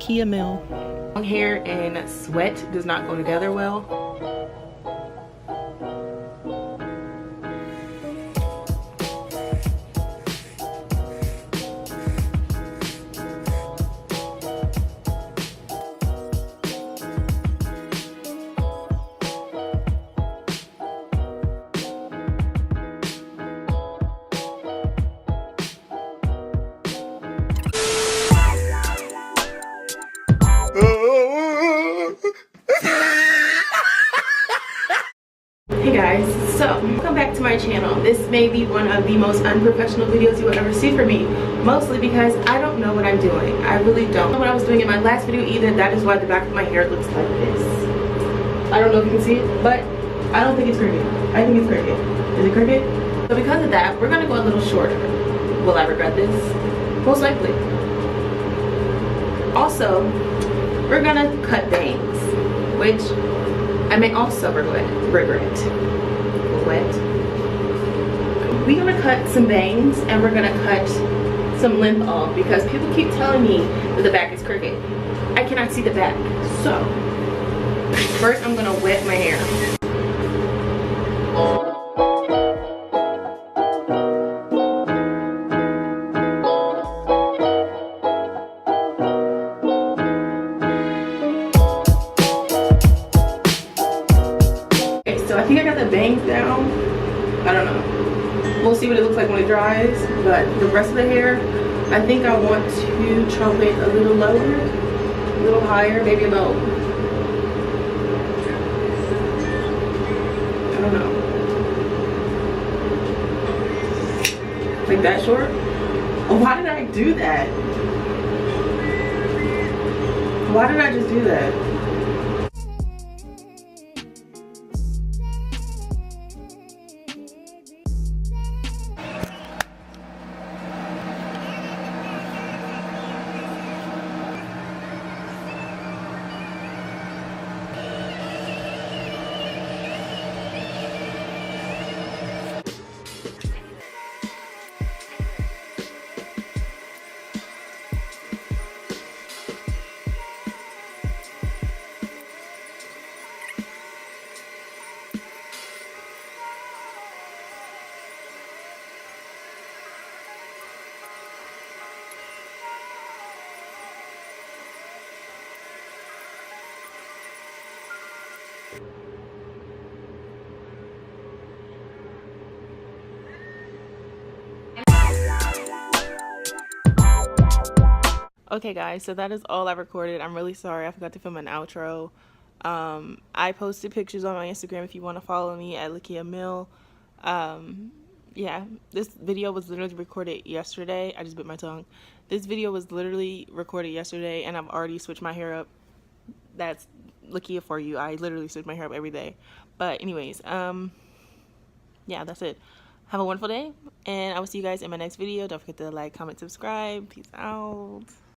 Lakia Mill. Long hair and sweat does not go together well. Hey guys, so welcome back to my channel. This may be one of the most unprofessional videos you will ever see from me, mostly because I don't know what I'm doing. I really don't know what I was doing in my last video either. That is why the back of my hair looks like this. I don't know if you can see it, but I don't think it's crooked. I think it's crooked. Is it crooked? So because of that, we're gonna go a little shorter. Will I regret this? Most likely. Also, we're gonna cut bangs, which I may also regret. We're gonna cut some bangs and we're gonna cut some length off because people keep telling me that the back is crooked. I cannot see the back. So first I'm gonna wet my hair. So I think I got the bangs down. I don't know. We'll see what it looks like when it dries. But the rest of the hair, I think I want to chop it a little lower, a little higher, maybe about, I don't know, like that short. Oh, why did I do that? Why did I just do that? Okay guys, so that is all I recorded. I'm really sorry I forgot to film an outro. I posted pictures on my Instagram if you want to follow me at Lakia Mill. Yeah, this video was literally recorded yesterday. I just bit my tongue. This video was literally recorded yesterday and I've already switched my hair up. That's Lakia for you. I literally switch my hair up every day. But anyways, yeah, that's it. Have a wonderful day and I will see you guys in my next video. Don't forget to like, comment, subscribe. Peace out.